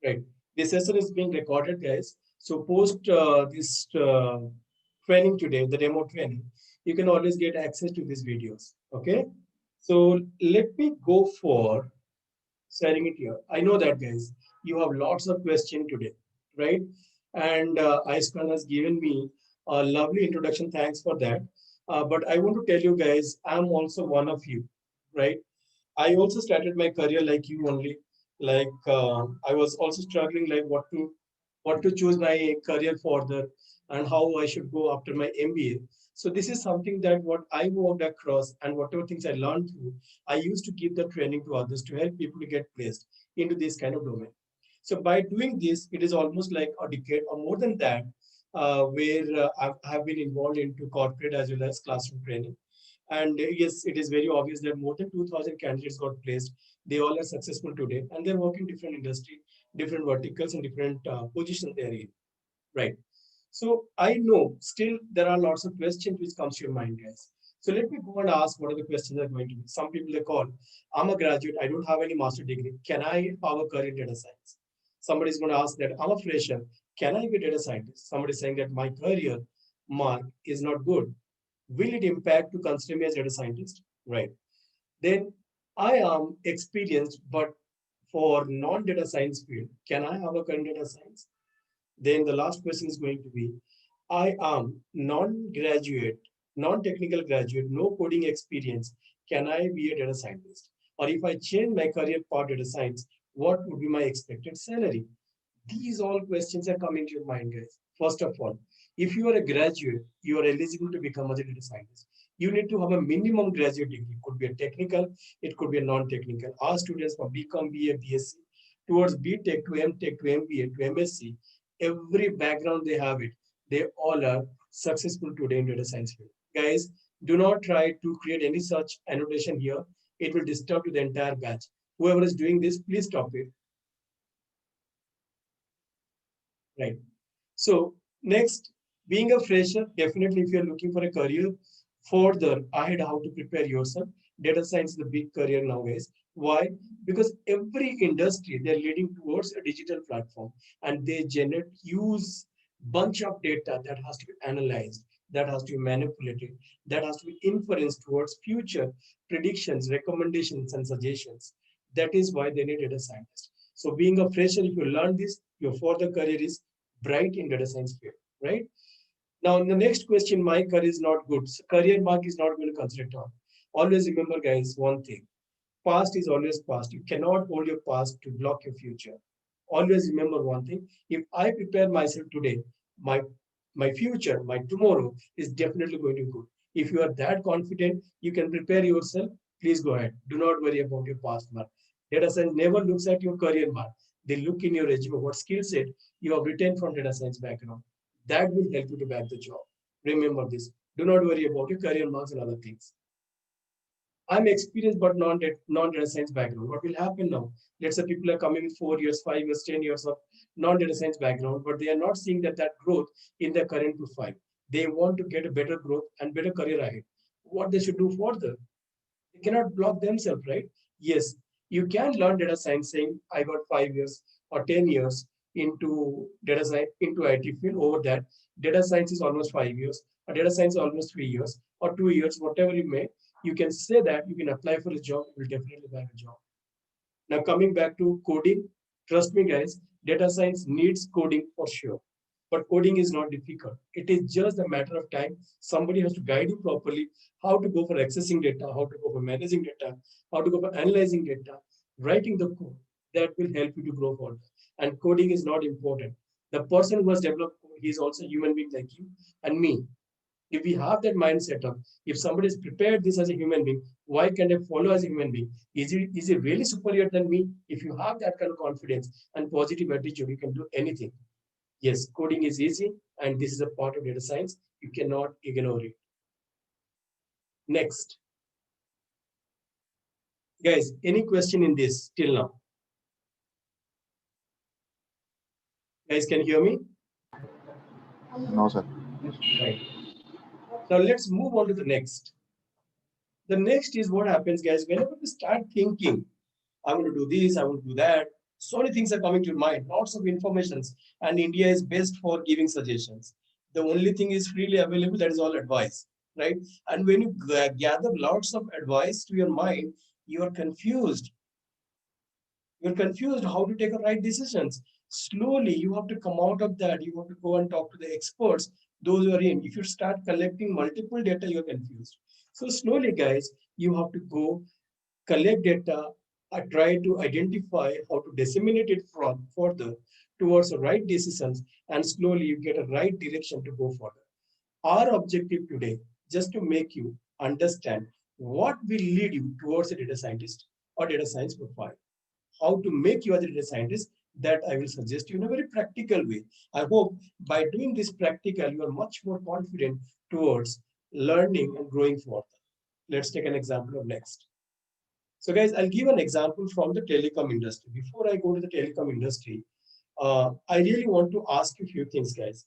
Right. This session is being recorded, guys. So post this training today, the demo training, you can always get access to these videos. Okay. So let me go for sharing it here. I know that, guys, you have lots of questions today, right? And Aiskan has given me a lovely introduction. Thanks for that. But I want to tell you guys, I'm also one of you, right? I also started my career like you only. Like I was also struggling like what to choose my career further and how I should go after my MBA. So this is something that what I walked across and whatever things I learned through, I used to give the training to others to help people to get placed into this kind of domain. So by doing this, it is almost like a decade or more than that, where I've been involved into corporate as well as classroom training. And yes, it is very obvious that more than 2,000 candidates got placed. They all are successful today, and they're working different industry, different verticals, and different positions they're in. Right. So I know still there are lots of questions which comes to your mind, guys. So let me go and ask what are the questions are going to be. Some people they call, I'm a graduate, I don't have any master degree. Can I have a career in data science? Somebody is going to ask that I'm a fresher. Can I be a data scientist? Somebody is saying that my career mark is not good. Will it impact to consider me as data scientist? Right. Then I am experienced, but for non-data science field, can I have a current data science? Then the last question is going to be, I am non-graduate, non-technical graduate, no coding experience. Can I be a data scientist? Or if I change my career path data science, what would be my expected salary? These all questions are coming to your mind, guys. First of all, if you are a graduate, you are eligible to become a data scientist. You need to have a minimum graduate degree. It could be a technical, it could be a non-technical. Our students from BCom, BA, BSc, towards BTech to MTech to MBA to MSc, every background they have it, they all are successful today in data science field. Guys, do not try to create any such annotation here. It will disturb to the entire batch. Whoever is doing this, please stop it. Right. So next, being a fresher, definitely if you're looking for a career further ahead, how to prepare yourself. Data science is a big career nowadays. Why? Because every industry they're leading towards a digital platform and they generate use bunch of data that has to be analyzed, that has to be manipulated, that has to be inferenced towards future predictions, recommendations, and suggestions. That is why they need data scientists. So being a fresher, if you learn this, your further career is bright in data science field, right? Now, the next question, my career is not good. So career mark is not going to consider it all. Always remember, guys, one thing. Past is always past. You cannot hold your past to block your future. Always remember one thing. If I prepare myself today, my my future, my tomorrow is definitely going to be good. If you are that confident, you can prepare yourself. Please go ahead. Do not worry about your past mark. Data science never looks at your career mark. They look in your resume, what skill set you have written from data science background. That will help you to back the job. Remember this. Do not worry about your career marks and other things. I'm experienced but non-data science background. What will happen now? Let's say people are coming with 4 years, 5 years, 10 years of non-data science background, but they are not seeing that growth in their current profile. They want to get a better growth and better career ahead. What they should do further? They cannot block themselves, right? Yes, you can learn data science saying I got 5 years or 10 years into data science into IT field. Over that, data science is almost 5 years, or data science is almost 3 years or 2 years, whatever you may. You can say that you can apply for a job, you will definitely have a job. Now coming back to coding, trust me guys, data science needs coding for sure. But coding is not difficult. It is just a matter of time. Somebody has to guide you properly how to go for accessing data, how to go for managing data, how to go for analyzing data, writing the code. That will help you to grow further. And coding is not important. The person who has developed code, he is also a human being like you and me. If we have that mindset of, if somebody is prepared this as a human being, why can't I follow as a human being? Is he really superior than me? If you have that kind of confidence and positive attitude, you can do anything. Yes, coding is easy, and this is a part of data science. You cannot ignore it. Next, guys, any question in this till now? Guys, can you hear me? No, sir. Right. Now let's move on to the next. The next is what happens, guys, whenever we start thinking, I want to do this, I want to do that. So many things are coming to your mind, lots of informations, and India is best for giving suggestions. The only thing is freely available, that is all advice, right? And when you gather lots of advice to your mind, you are confused. You're confused how to take a right decisions. Slowly, you have to come out of that. You have to go and talk to the experts, those who are in. If you start collecting multiple data, you're confused. So slowly, guys, you have to go collect data, try to identify how to disseminate it from further towards the right decisions, and slowly you get a right direction to go further. Our objective today, just to make you understand what will lead you towards a data scientist or data science profile, how to make you as a data scientist, that I will suggest you in a very practical way. I hope by doing this practical, you are much more confident towards learning and growing further. Let's take an example of next. So guys, I'll give an example from the telecom industry. Before I go to the telecom industry, I really want to ask you a few things, guys.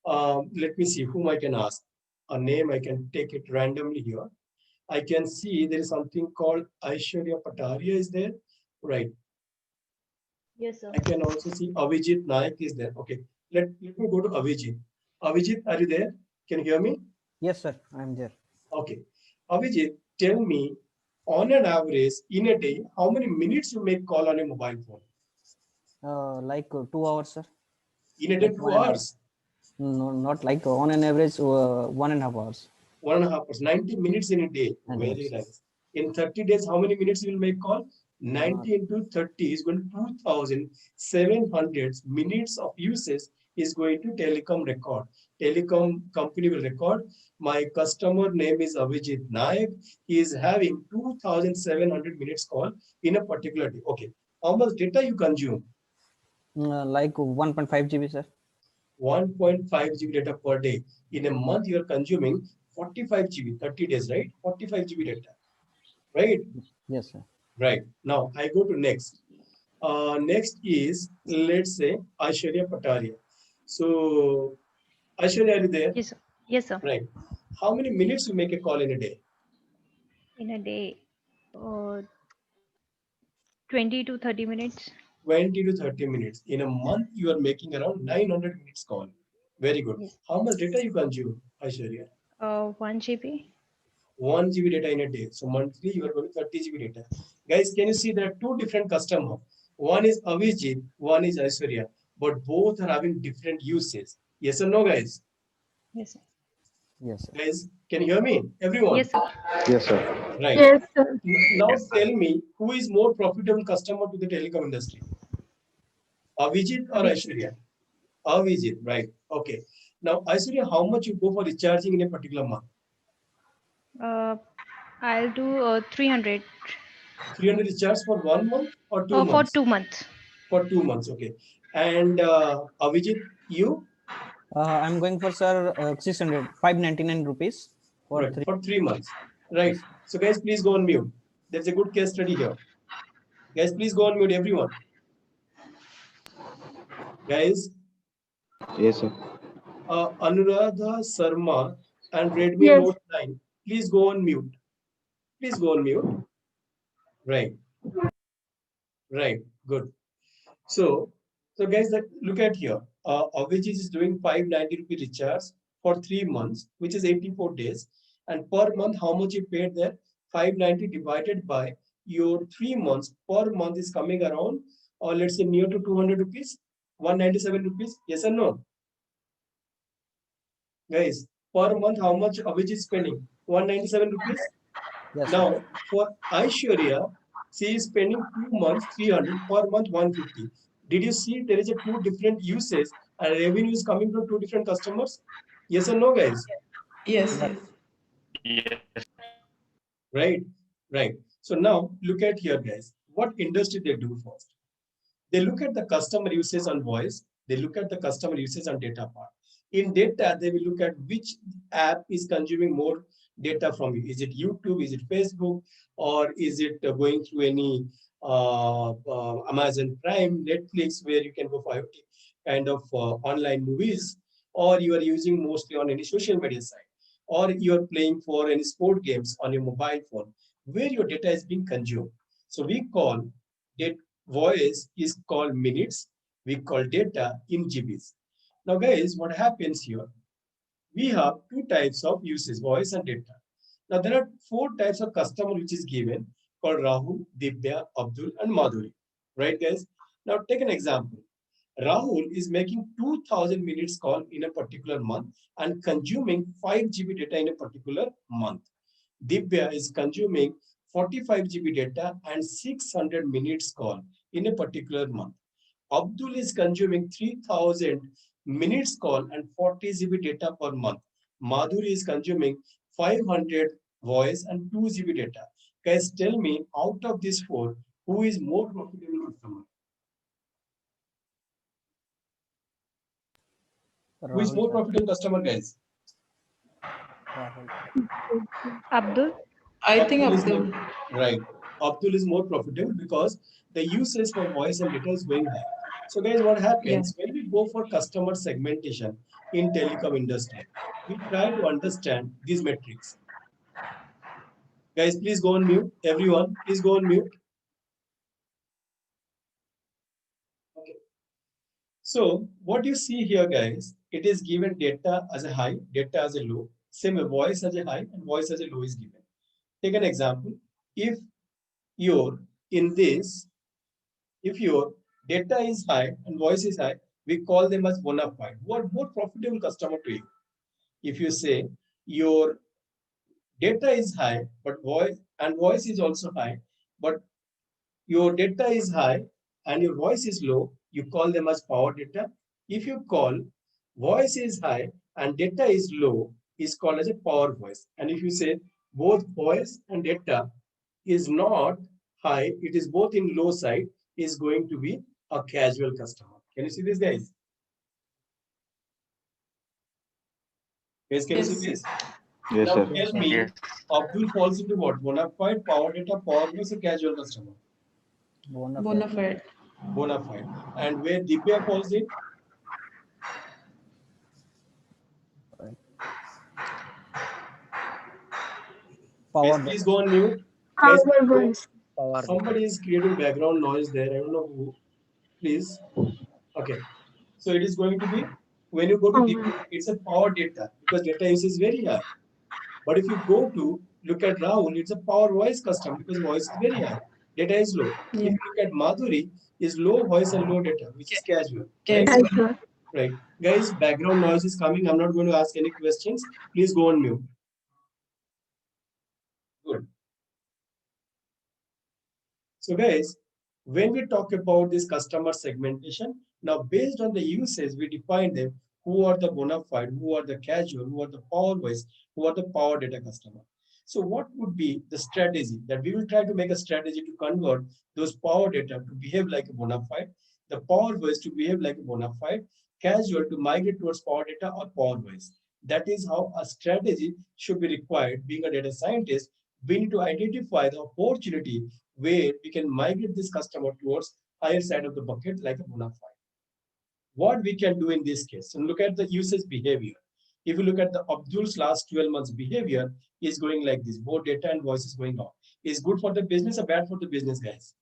Let me see whom I can ask. A name, I can take it randomly here. I can see there is something called Aishwarya Pataria is there. Right. Yes, sir. I can also see Avijit Naik is there. Okay. Let me go to Avijit. Avijit, are you there? Can you hear me? Yes, sir, I'm there. Okay. Avijit, tell me, on an average, in a day, how many minutes you make call on a mobile phone? Like 2 hours, sir. In a day, Like 2 hours. No, not like on an average 1.5 hours. 1.5 hours, 90 minutes in a day. 90 Very minutes. nice. In 30 days, how many minutes you will make call? 90 into 30 is going to 2,700 minutes of usage is going to telecom record. Telecom company will record. My customer name is Avijit Naik. He is having 2,700 minutes call in a particular day. Okay. How much data you consume? Like 1.5 GB, sir. 1.5 GB data per day. In a month, you are consuming 45 GB, 30 days, right? 45 GB data, right? Yes, sir. Right. Now, I go to next. Next is, let's say, Aishwarya Pataria. So, Aishwarya, are you there? Yes, sir. Yes, sir. Right. How many minutes you make a call in a day? In a day, 20 to 30 minutes. 20 to 30 minutes. In a month, you are making around 900 minutes call. Very good. Yes. How much data you consume, Aishwarya? 1 GB. 1 GB data in a day. So monthly you are going 30 GB data. Guys, can you see there are two different customers? One is Avijit, one is Aishwarya, but both are having different uses. Yes or no, guys? Yes, sir. Yes, sir. Guys, can you hear me? Everyone? Yes, sir. Yes, sir. Right. Yes, sir. Now tell me, who is more profitable customer to the telecom industry? Avijit or Abhijit. Aishwarya? Avijit, right. Okay. Now, Aishwarya, how much you go for recharging in a particular month? I'll do 300 300 recharge for 1 month or 2 for months? 2 months. For 2 months, okay. And Avijit, you? I'm going for, sir, 599 rupees for Right, 3. for 3 months. Right. So guys, please go on mute. There's a good case study here. Guys, please go on mute, everyone. Guys, Yes, sir. Anuradha Sarma and Redmi Yes. Note 9. Please go on mute. Please go on mute. Right. Right. Good. So guys, look at here. Avijit is doing 590 rupee recharge for 3 months, which is 84 days. And per month, how much you paid there? 590 divided by your 3 months per month is coming around, or let's say near to 200 rupees, 197 rupees. Yes or no? Guys, per month, how much Avijit is spending? 197 rupees. Yes, sir. Now, for Aishwarya, she is spending 2 months 300, per month 150. Did you see there is a two different uses and revenue is coming from two different customers? Yes or no, guys? Yes, Yes. Right, right. So now look at here, guys. What industry they do first? They look at the customer usage on voice. They look at the customer usage on data part. In data, they will look at which app is consuming more data from you. Is it YouTube? Is it Facebook? Or is it going through any Amazon Prime, Netflix, where you can go for kind of online movies? Or you are using mostly on any social media site? Or you are playing for any sport games on your mobile phone, where your data is being consumed. So we call voice is called minutes. We call data in GBs. Now guys, what happens here? We have two types of uses, voice and data. Now there are four types of customer which is given called Rahul, Divya, Abdul and Madhuri. Right guys? Now take an example. Rahul is making 2000 minutes call in a particular month and consuming 5 GB data in a particular month. Divya is consuming 45 GB data and 600 minutes call in a particular month. Abdul is consuming 3000 minutes call and 40 GB data per month. Madhuri is consuming 500 voice and 2 GB data. Guys, tell me out of these four, who is more profitable customer? Who is Rahul, more sir. profitable customer, guys? Rahul. Abdul. I think Abdul is Abdul. more, right. Abdul is more profitable because the usage for voice and data is going high. So guys, what happens when we go for customer segmentation in telecom industry, we try to understand these metrics. Guys, please go on mute. Everyone, please go on mute. Okay. So what you see here, guys, it is given data as a high, data as a low, same voice as a high and voice as a low is given. Take an example. If your in this, if your data is high and voice is high, we call them as bona fide. Who are more profitable customer to you? If you say your data is high, but voice is also high, but your data is high and your voice is low, you call them as power data. If you call voice is high and data is low, is called as a power voice. And if you say both voice and data is not high, it is both in low side, is going to be a casual customer. Can you see this, guys? Guys, can you see this? Yes, Now sir. tell me, Abdul falls into what? Bona fide, power data, power voice, or casual customer? Bona Bona fide. fide. Bona fide. And where Divya falls in? Power Guys, please data. go on mute. Guys, Power voice. Power. somebody is creating background noise there. I don't know who. Please. Okay. So it is going to be, when you go to Divya, it's a power data because data use is very high. But if you go to look at Rahul, it's a power voice custom because voice is very high. Data is low. Yeah. If you look at Madhuri, is low voice and low data, which is casual. Right? Casual. Casual. Right. Guys, background noise is coming. I'm not going to ask any questions. Please go on mute. Good. So guys, when we talk about this customer segmentation, now based on the usage, we define them. Who are the bona fide, who are the casual, who are the power voice, who are the power data customer. So what would be the strategy that we will try to make a strategy to convert those power data to behave like a bona fide, the power voice to behave like a bona fide, casual to migrate towards power data or power voice. That is how a strategy should be required. Being a data scientist, we need to identify the opportunity where we can migrate this customer towards higher side of the bucket like a bona fide. What we can do in this case, and look at the usage behavior. If you look at the Abdul's last 12 months behavior, is going like this. Both data and voice is going up. Is good for the business or bad for the business, guys?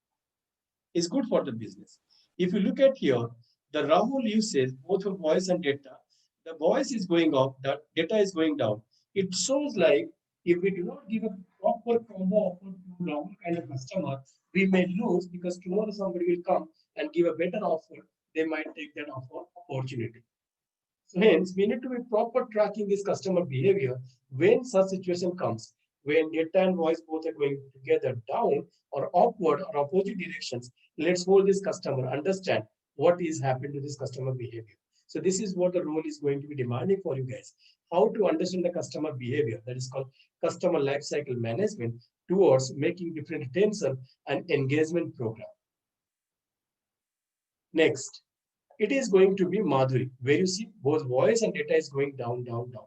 Is good for the business. If you look at here, the Rahul usage, both for voice and data, the voice is going up, the data is going down. It shows like if we do not give a proper combo offer to Rahul kind of customer, we may lose because tomorrow somebody will come and give a better offer. They might take that offer opportunity. So hence, we need to be proper tracking this customer behavior when such situation comes, when data and voice both are going together down or upward or opposite directions. Let's hold this customer, understand what is happening to this customer behavior. So this is what the role is going to be demanding for you guys. How to understand the customer behavior, that is called customer lifecycle management towards making different retention and engagement program. Next, it is going to be Madhuri, where you see both voice and data is going down, down, down.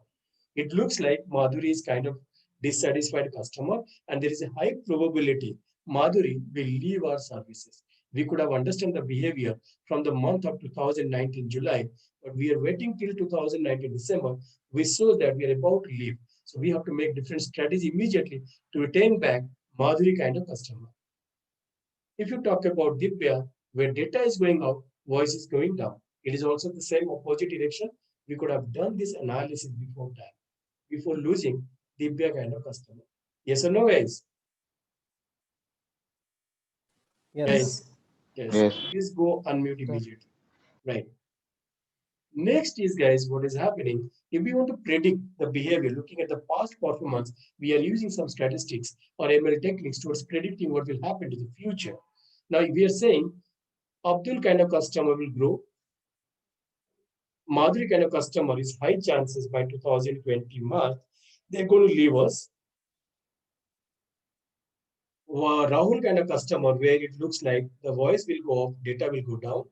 It looks like Madhuri is kind of dissatisfied customer, and there is a high probability Madhuri will leave our services. We could have understood the behavior from the month of 2019 July, but we are waiting till 2019 December. We saw that we are about to leave. So we have to make different strategy immediately to retain back Madhuri kind of customer. If you talk about Dipya, where data is going up, voice is going down. It is also the same opposite direction. We could have done this analysis before time, before losing Dipya kind of customer. Yes or no, guys? Yes, Guys, yes. Yes. Please go unmute sir. immediately. Right. Next is, guys, what is happening? If we want to predict the behavior, looking at the past performance, we are using some statistics or ML techniques towards predicting what will happen to the future. Now, we are saying Abdul kind of customer will grow. Madhuri kind of customer is high chances by 2020 March, they're going to leave us. Rahul kind of customer, where it looks like the voice will go up, data will go down.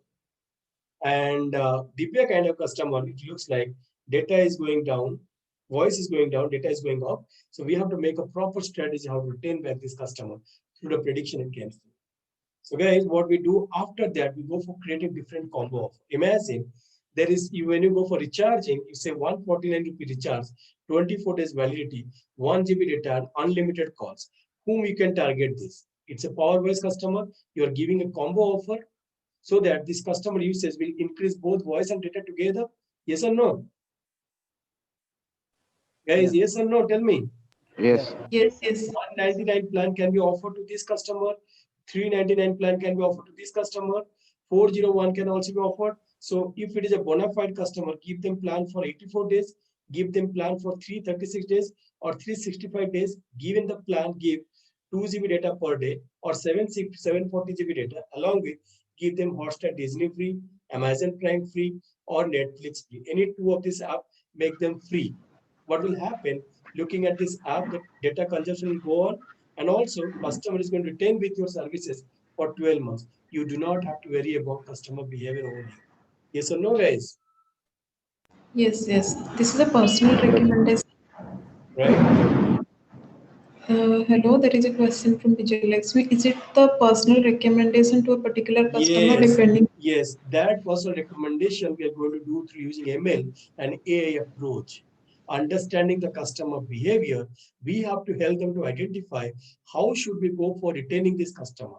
And Divya kind of customer, it looks like data is going down, voice is going down, data is going up. So we have to make a proper strategy how to retain back this customer through the prediction it came through. So guys, what we do after that, we go for creating different combo offer. Imagine there is, when you go for recharging, you say 149 rupee recharge, 24 days validity, 1 GB data, and unlimited calls. Whom you can target this? It's a power voice customer. You are giving a combo offer so that this customer usage will increase both voice and data together. Yes or no? Guys, Yes, yes or no? Tell me. yes, Yes. sir. Yes, yes. 199 plan can be offered to this customer. 399 plan can be offered to this customer. 401 can also be offered. So if it is a bona fide customer, give them plan for 84 days, give them plan for 336 days or 365 days. Given the plan, give 2 GB data per day or 740 GB data, along with give them Hotstar Disney free, Amazon Prime free, or Netflix free. Any two of these apps, make them free. What will happen? Looking at this app, the data consumption will go on, and also customer is going to retain with your services for 12 months. You do not have to worry about customer behavior over here. Yes or no, guys? Yes, yes. This is a personal recommendation. Right? Hello, there is a question from Vijay Lakshmi. Is it the personal recommendation to a particular customer Yes, depending? yes. That personal recommendation we are going to do through using ML and AI approach. Understanding the customer behavior, we have to help them to identify how should we go for retaining this customer.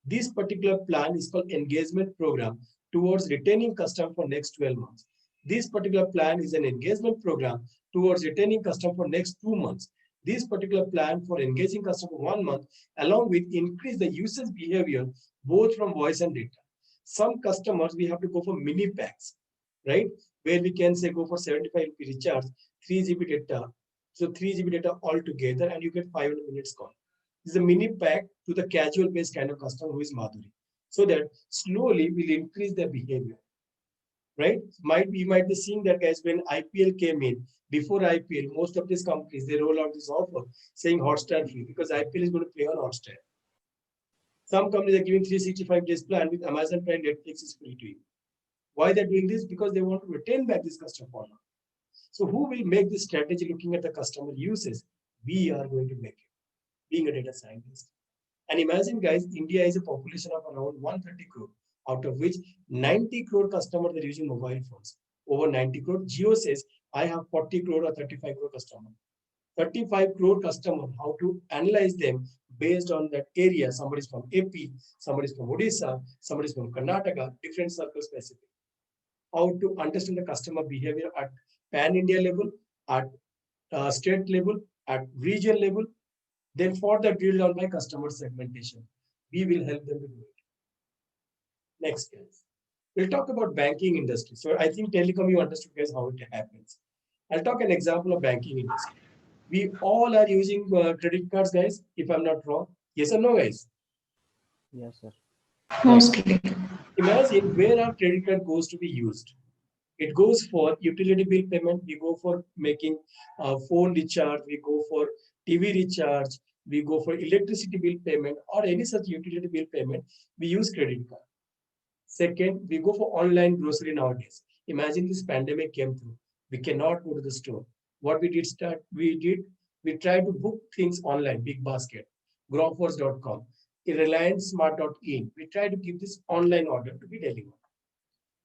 This particular plan is called engagement program towards retaining customer for next 12 months. This particular plan is an engagement program towards retaining customer for next 2 months. This particular plan for engaging customer for 1 month, along with increase the usage behavior both from voice and data. Some customers, we have to go for mini packs, right? Where we can say go for 75 rupee recharge, 3 GB data. So 3 GB data altogether, and you get 500 minutes call. This is a mini pack to the casual based kind of customer who is Madhuri. So that slowly will increase their behavior, right? We might be seeing that, guys, when IPL came in, before IPL, most of these companies, they roll out this offer saying Hotstar free because IPL is going to play on Hotstar. Some companies are giving 365 days plan with Amazon Prime, Netflix is free to you. Why they're doing this? Because they want to retain back this customer for now. So who will make this strategy looking at the customer uses? We are going to make it, being a data scientist. And imagine, guys, India is a population of around 130 crore, out of which 90 crore customers are using mobile phones. Over 90 crore. Geo says, I have 40 crore or 35 crore customers. 35 crore customer, how to analyze them based on that area. Somebody's from AP, somebody's from Odisha, somebody's from Karnataka, different circle specific. How to understand the customer behavior at pan-India level, at state level, at region level. Then for the drill down by customer segmentation, we will help them to do it. Next, guys. We'll talk about banking industry. So I think telecom, you understood, guys, how it happens. I'll talk an example of banking industry. We all are using credit cards, guys, if I'm not wrong. Yes or no, guys? Yes, sir. Mostly. Imagine where our credit card goes to be used. It goes for utility bill payment. We go for making phone recharge. We go for TV recharge. We go for electricity bill payment or any such utility bill payment. We use credit card. Second, we go for online grocery nowadays. Imagine this pandemic came through. We cannot go to the store. What we tried to book things online, Big Basket, Grofers.com, RelianceSmart.in. We try to give this online order to be delivered.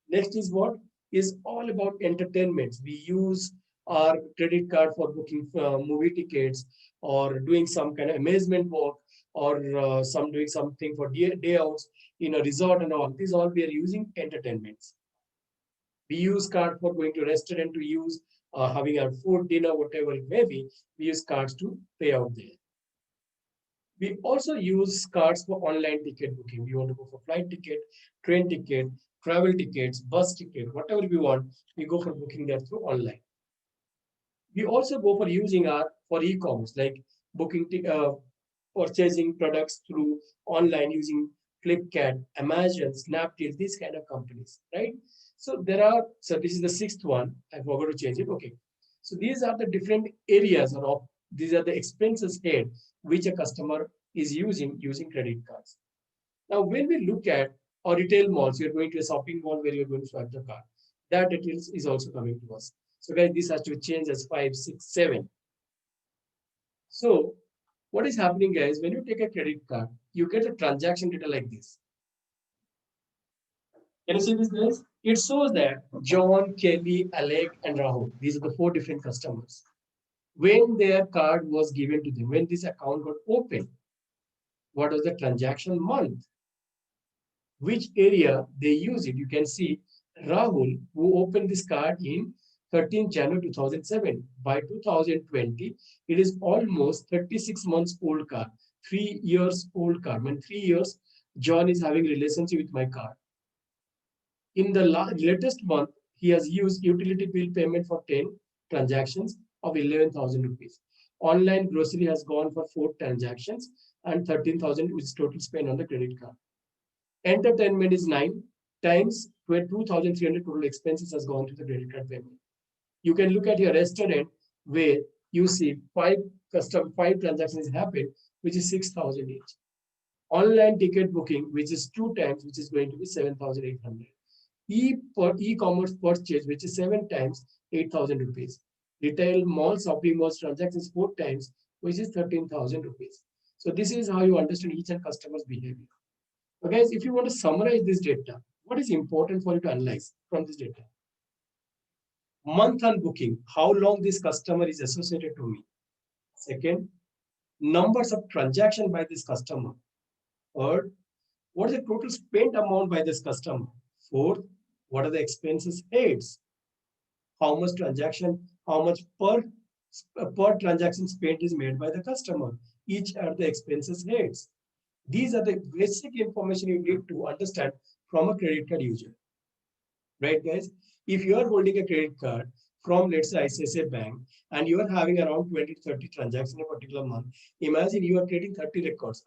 Next is what is all about entertainment. We use our credit card for booking movie tickets or doing some kind of amazement walk or some doing something for day outs in a resort and all. These all we are using entertainments. We use card for going to restaurant, to use having our food, dinner, whatever it may be. We use cards to pay out there. We also use cards for online ticket booking. We want to go for flight ticket, train ticket, travel tickets, bus ticket, whatever we want, we go for booking that through online. We also go for using our for e-commerce, like booking, purchasing products through online using Flipkart, Amazon, Snapdeal, these kind of companies, right? So so this is the sixth one. I forgot to change it. Okay. So these are the different areas these are the expenses head which a customer is using credit cards. Now, when we look at our retail malls, you're going to a shopping mall where you're going to swipe the card. That details is also coming to us. So guys, this has to change as 5, 6, 7. So what is happening, guys, when you take a credit card, you get a transaction data like this. Can you see this, guys? It shows that John, Kelly, Alec, and Rahul, these are the 4 different customers. When their card was given to them, when this account got opened, what was the transaction month? Which area they use it? You can see Rahul, who opened this card in 13 January 2007. By 2020, it is almost 36 months old card, 3 years old card. When 3 years, John is having relationship with my card. In the latest month, he has used utility bill payment for 10 transactions of 11,000 rupees. Online grocery has gone for 4 transactions and 13,000 is total spend on the credit card. Entertainment is 9 times 2,300 total expenses has gone to the credit card payment. You can look at your restaurant where you see 5 transactions happen, which is 6,000 each. Online ticket booking, which is 2 times, which is going to be 7,800. E-commerce purchase, which is 7 times, 8,000 rupees. Retail mall, shopping malls transactions 4 times, which is 13,000 rupees. So this is how you understand each and customer's behavior. So guys, if you want to summarize this data, what is important for you to analyze from this data? Month on booking, how long this customer is associated to me. Second, numbers of transaction by this customer. Third, what is the total spent amount by this customer? Fourth, what are the expenses heads? How much transaction, how much per transaction spent is made by the customer? Each are the expenses heads. These are the basic information you need to understand from a credit card user. Right, guys? If you are holding a credit card from, let's say, ICICI Bank, and you are having around 20 to 30 transactions in a particular month, imagine you are creating 30 records.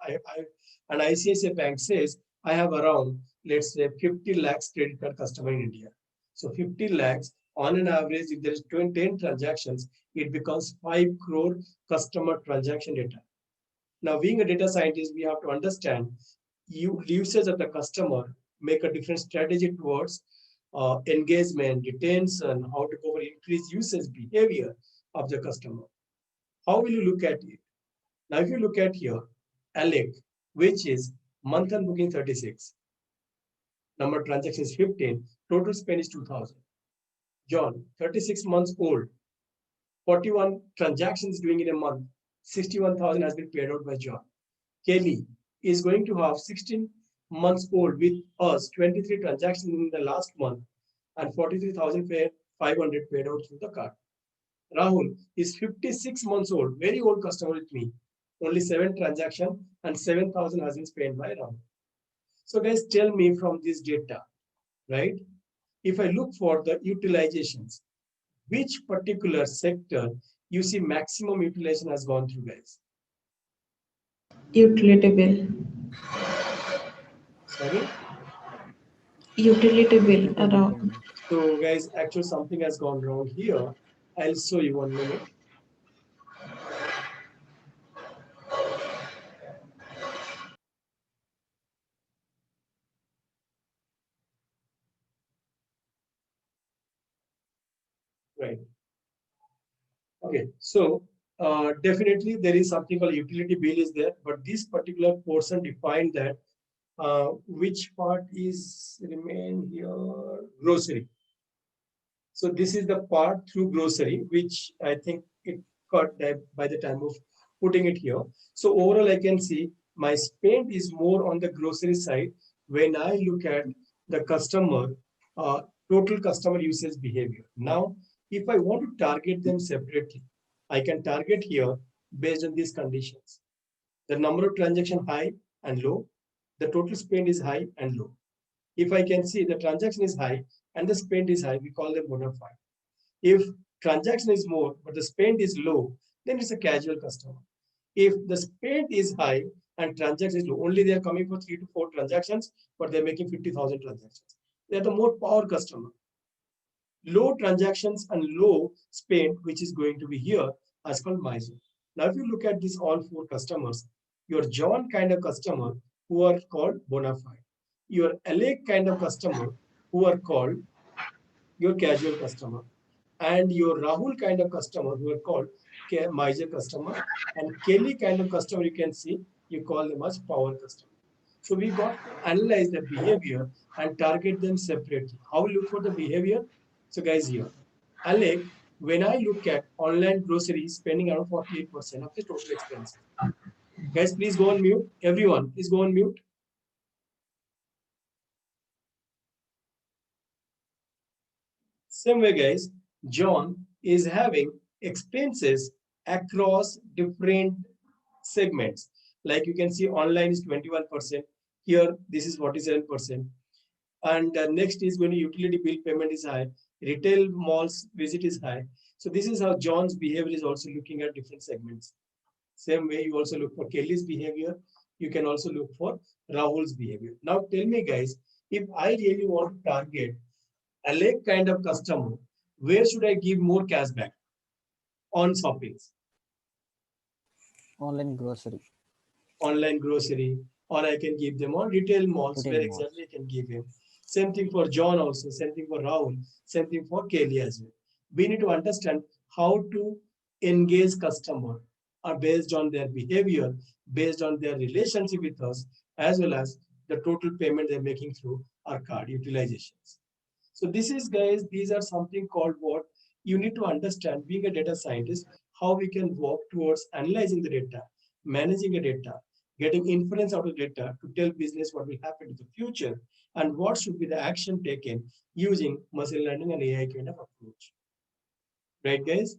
And ICICI Bank says, I have around, let's say, 50 lakhs credit card customer in India. So 50 lakhs, on an average, if there is 10 transactions, it becomes 5 crore customer transaction data. Now, being a data scientist, we have to understand usage of the customer, make a different strategy towards engagement, retention, how to go for increased usage behavior of the customer. How will you look at it? Now, if you look at here, Alec, which is month on booking 36, number of transactions 15, total spend is 2,000. John, 36 months old, 41 transactions doing in a month, 61,000 has been paid out by John. Kelly is going to have 16 months old with us, 23 transactions in the last month, and 43,500 paid out through the card. Rahul is 56 months old, very old customer with me. Only 7 transactions and 7,000 has been spent by Rahul. So guys, tell me from this data, right? If I look for the utilizations, which particular sector you see maximum utilization has gone through, guys? Utility bill. Sorry? Utility bill around. So guys, actually something has gone wrong here. I'll show you 1 minute. Right. Okay, so definitely there is something called utility bill is there, but this particular portion defined that which part is remain here, grocery. So this is the part through grocery, which I think it got that by the time of putting it here. So overall, I can see my spend is more on the grocery side when I look at the customer, uh, total customer usage behavior. Now, if I want to target them separately, I can target here based on these conditions. The number of transaction high and low, the total spend is high and low. If I can see the transaction is high and the spend is high, we call them bona fide. If transaction is more but the spend is low, then it's a casual customer. If the spend is high and transaction is low, only they are coming for 3 to 4 transactions, but they're making 50,000 transactions. They are the more power customer. Low transactions and low spend, which is going to be here, is called miser. Now, if you look at these all 4 customers, your John kind of customer who are called bona fide, your Alec kind of customer who are called your casual customer, and your Rahul kind of customer who are called miser customer, and Kelly kind of customer you can see you call them as power customer. So we got to analyze the behavior and target them separately. How we look for the behavior? So guys here, Alec, when I look at online groceries spending around 48% of the total expenses. Guys, please go on mute. Everyone, please go on mute. Same way, guys, John is having expenses across different segments. Like you can see, online is 21%. Here, this is 47%. And next is when utility bill payment is high. Retail malls visit is high. So this is how John's behavior is also looking at different segments. Same way, you also look for Kelly's behavior. You can also look for Rahul's behavior. Now, tell me, guys, if I really want to target a Alec kind of customer, where should I give more cashback on shoppings? Online grocery. Online grocery, or I can give them on retail malls, Retail where malls. exactly I can give him. Same thing for John also, same thing for Rahul, same thing for Kelly as well. We need to understand how to engage customer are based on their behavior, based on their relationship with us, as well as the total payment they're making through our card utilizations. So this is, guys, these are something called what you need to understand being a data scientist, how we can work towards analyzing the data, managing the data, getting inference out of data to tell business what will happen in the future and what should be the action taken using machine learning and AI kind of approach. Right, guys?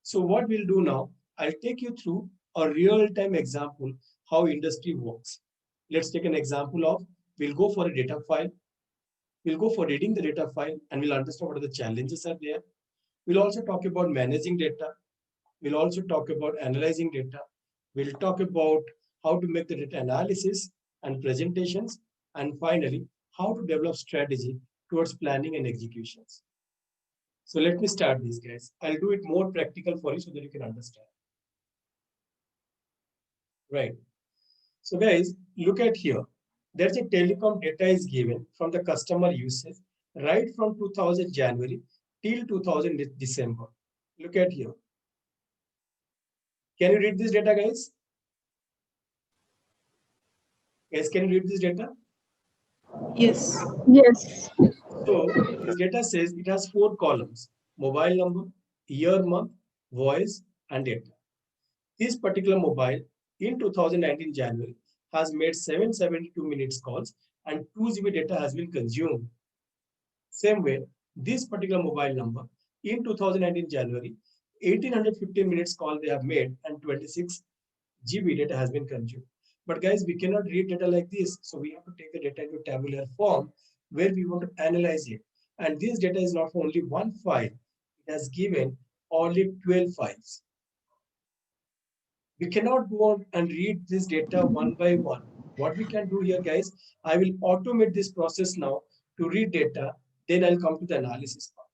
So what we'll do now, I'll take you through a real-time example how industry works. Let's take an example of, we'll go for a data file. We'll go for reading the data file and we'll understand what are the challenges are there. We'll also talk about managing data. We'll also talk about analyzing data. We'll talk about how to make the data analysis and presentations. And finally, how to develop strategy towards planning and executions. So let me start this, guys. I'll do it more practical for you so that you can understand. Right. So guys, look at here. There's a telecom data is given from the customer usage right from 2000 January till 2000 December. Look at here. Can you read this data, guys? Guys, can you read this data? Yes. Yes. So this data says it has 4 columns: mobile number, year, month, voice, and data. This particular mobile in 2019 January has made 772 minutes calls and 2 GB data has been consumed. Same way, this particular mobile number in 2019 January, 1815 minutes call they have made and 26 GB data has been consumed. But guys, we cannot read data like this. So we have to take the data into tabular form where we want to analyze it. And this data is not for only one file. It has given only 12 files. We cannot go on and read this data one by one. What we can do here, guys, I will automate this process now to read data. Then I'll come to the analysis part.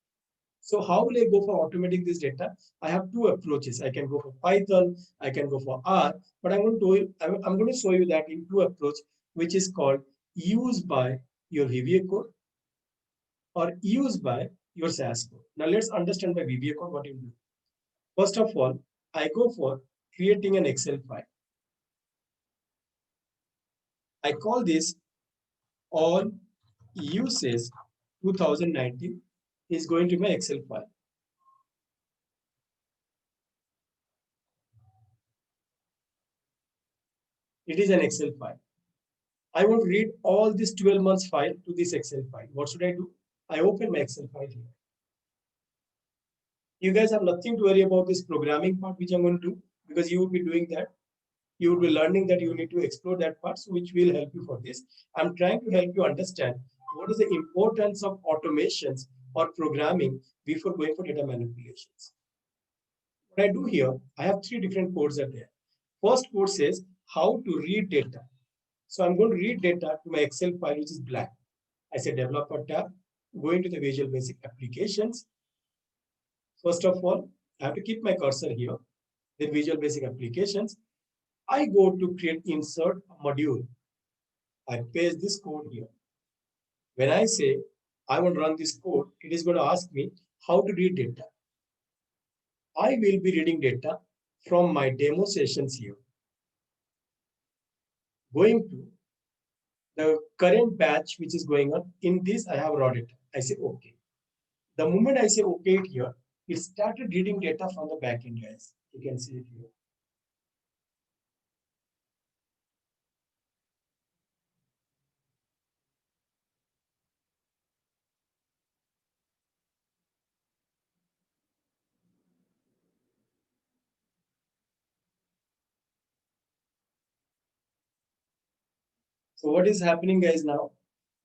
So how will I go for automating this data? I have 2 approaches. I can go for Python, I can go for R, but I'm going to show you that in 2 approach, which is called use by your VBA code or use by your SAS code. Now let's understand by VBA code what you do. First of all, I go for creating an Excel file. I call this all uses 2019 is going to be my Excel file. It is an Excel file. I want to read all this 12 months file to this Excel file. What should I do? I open my Excel file here. You guys have nothing to worry about this programming part, which I'm going to do, because you will be doing that. You will be learning that you need to explore that part, so which will help you for this. I'm trying to help you understand what is the importance of automations or programming before going for data manipulations. What I do here, I have 3 different codes are there. First code says how to read data. So I'm going to read data to my Excel file, which is blank. I say developer tab, go into the Visual Basic applications. First of all, I have to keep my cursor here, then Visual Basic applications. I go to create insert module. I paste this code here. When I say I want to run this code, it is going to ask me how to read data. I will be reading data from my demo sessions here. Going to the current batch which is going on, in this I have raw data. I say okay. The moment I say okay here, it started reading data from the backend, guys. You can see it here. So what is happening, guys, now?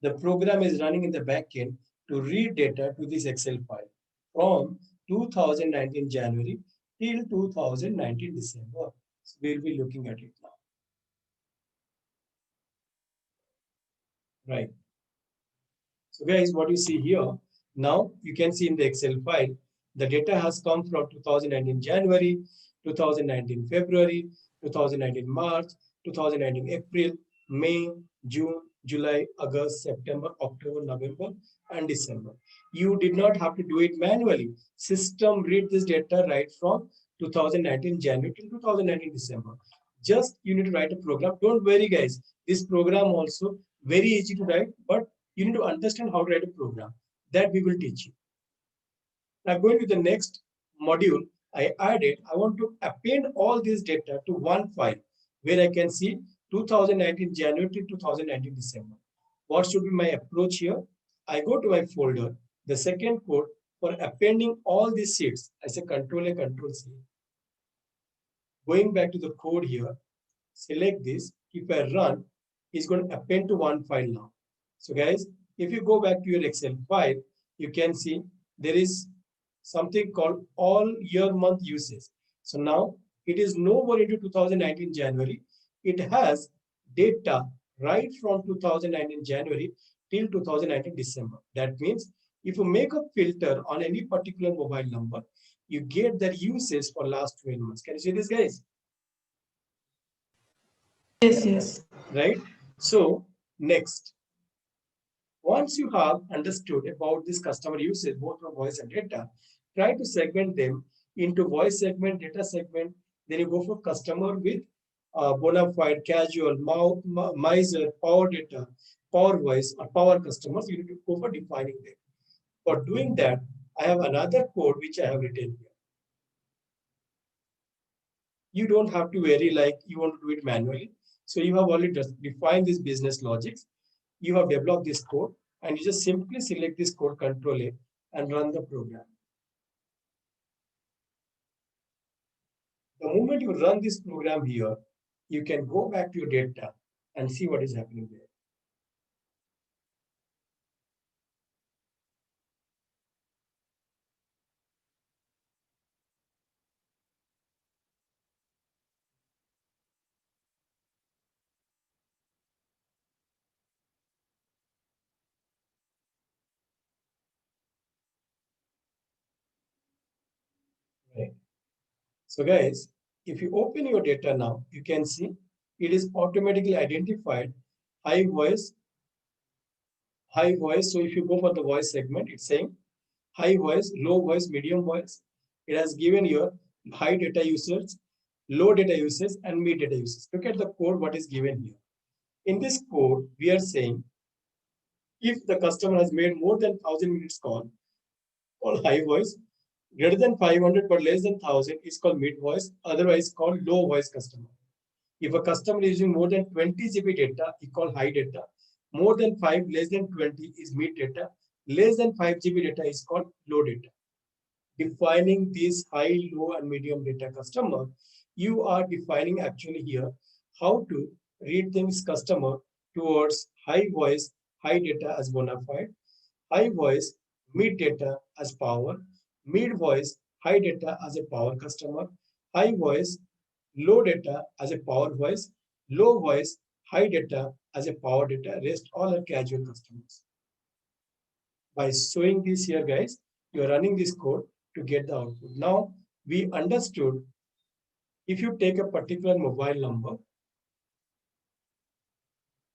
The program is running in the backend to read data to this Excel file from 2019 January till 2019 December. So we'll be looking at it now. Right. So guys, what you see here, now you can see in the Excel file, the data has come from 2019 January, 2019 February, 2019 March, 2019 April, May, June, July, August, September, October, November, and December. You did not have to do it manually. System read this data right from 2019 January till 2019 December. Just you need to write a program. Don't worry, guys. This program also very easy to write, but you need to understand how to write a program. That we will teach you. Now going to the next module, I want to append all this data to one file where I can see 2019 January to 2019 December. What should be my approach here? I go to my folder, the second code for appending all these sheets. I say Control A, Control C. Going back to the code here, select this. If I run, it's going to append to one file now. So guys, if you go back to your Excel file, you can see there is something called all year month uses. So now it is no more into 2019 January. It has data right from 2019 January till 2019 December. That means if you make a filter on any particular mobile number, you get their uses for last 12 months. Can you see this, guys? Yes, yes. Right? So next, once you have understood about this customer usage, both from voice and data, try to segment them into voice segment, data segment. Then you go for customer with bona fide, casual, miser, power data, power voice, or power customers. You need to go for defining them. For doing that, I have another code which I have written here. You don't have to vary like you want to do it manually. So you have already just defined this business logics. You have developed this code, and you just simply select this code, Control A, and run the program. The moment you run this program here, you can go back to your data and see what is happening there. Right. So guys, if you open your data now, you can see it is automatically identified high voice, high voice. So if you go for the voice segment, it's saying high voice, low voice, medium voice. It has given your high data users, low data users, and mid data users. Look at the code, what is given here. In this code, we are saying if the customer has made more than 1,000 minutes call high voice, greater than 500 but less than 1,000 is called mid voice, otherwise called low voice customer. If a customer is using more than 20 GB data, we call high data. More than 5, less than 20 is mid data. Less than 5 GB data is called low data. Defining this high, low, and medium data customer, you are defining actually here how to read this customer towards high voice, high data as bona fide, high voice, mid data as power, mid voice, high data as a power customer, high voice, low data as a power voice, low voice, high data as a power data. Rest all are casual customers. By showing this here, guys, you are running this code to get the output. Now, we understood if you take a particular mobile number,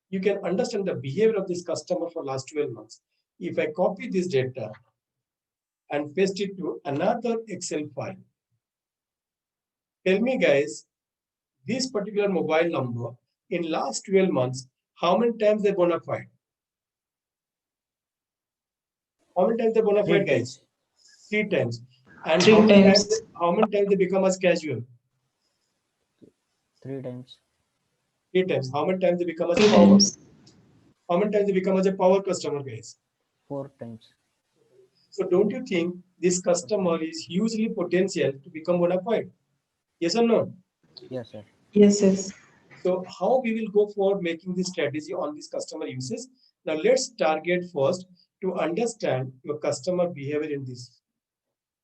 you can understand the behavior of this customer for last 12 months. If I copy this data and paste it to another Excel file, tell me, guys, this particular mobile number in last 12 months, how many times they bona fide? How many times they bona fide, guys? 3 times. And Three how many times. times? How many times they become as casual? 3 times. 3 times. How many times they become as 3 power? times. How many times they become as a power customer, guys? 4 times. So don't you think this customer is hugely potential to become bona fide? Yes or no? Yes, sir. Yes, yes. So how we will go for making this strategy on this customer uses? Now let's target first to understand your customer behavior in this.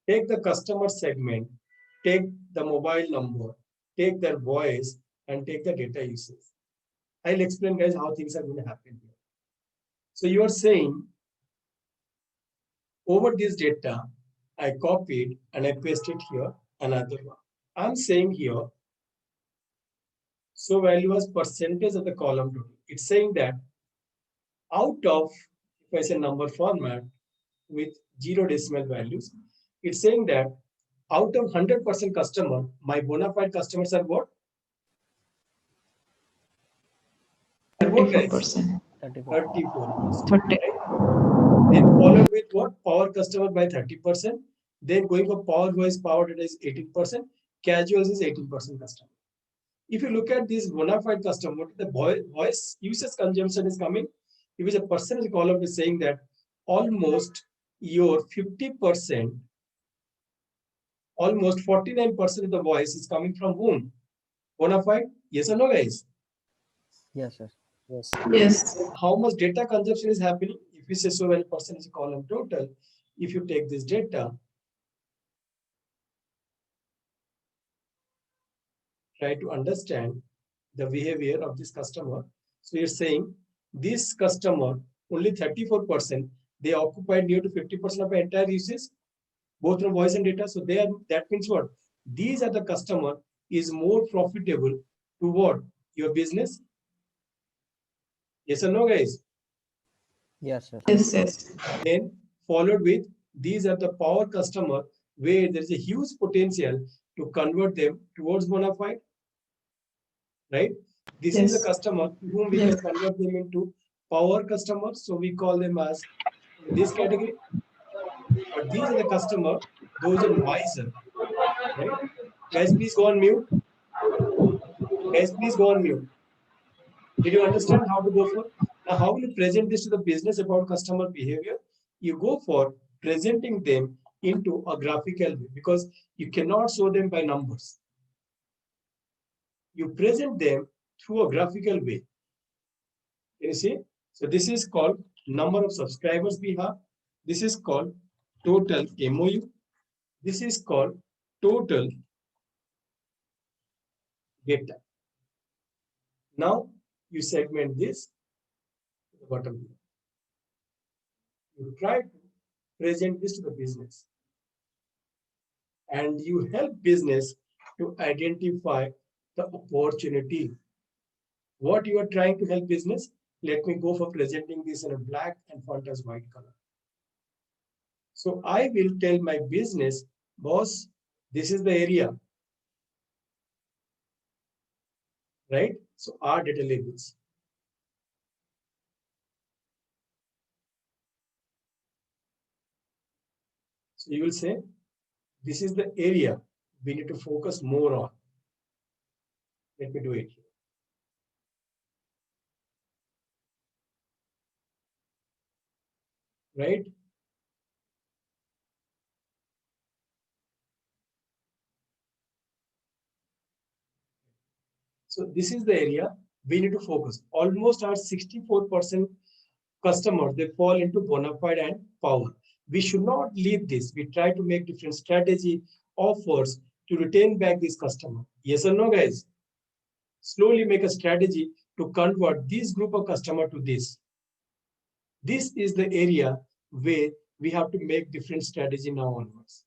Take the customer segment, take the mobile number, take their voice, and take the data usage. I'll explain, guys, how things are going to happen here. So you are saying, over this data, I copied and I pasted here another one. I'm saying here, so value as percentage of the column total. It's saying that out of, if I say number format with 0 decimal values, it's saying that out of 100% customer, my bona fide customers are what? Are what, guys? 34%. 34. 34%. 30. Right? Then followed with what? Power customer by 30%. Then going for power voice, power data is 18%. Casuals is 18% customer. If you look at this bona fide customer, the voice usage consumption is coming. If it's a percentage column is saying that almost your 50%, almost 49% of the voice is coming from whom? Bona fide? Yes or no, guys? Yes, sir. Yes. Yes. How much data consumption is happening? If we say so many percentage column total, if you take this data, try to understand the behavior of this customer. So you're saying this customer, only 34%, they occupied near to 50% of the entire usage, both from voice and data. So they are, that means what? These are the customer is more profitable to what? Your business? Yes or no, guys? Yes, sir. Yes, yes. Then followed with these are the power customer where there is a huge potential to convert them towards bona fide, right? This is the Yes. customer whom we Yes. can convert them into power customers. So we call them as this category. But these are the customer, those are wiser, right? Guys, please go on mute. Guys, please go on mute. Did you understand how to go for? Now, how will you present this to the business about customer behavior? You go for presenting them into a graphical way because you cannot show them by numbers. You present them through a graphical way. Can you see? So this is called number of subscribers we have. This is called total MOU. This is called total data. Now you segment this to the bottom here. You try to present this to the business. And you help business to identify the opportunity. What you are trying to help business? Let me go for presenting this in a black and font as white color. So I will tell my business, boss, this is the area, right? So our data labels. So you will say, this is the area we need to focus more on. Let me do it here. right? So this is the area we need to focus. Almost our 64% customers, they fall into bona fide and power. We should not leave this. We try to make different strategy offers to retain back this customer. Yes or no, guys? Slowly make a strategy to convert this group of customer to this. This is the area where we have to make different strategy now onwards.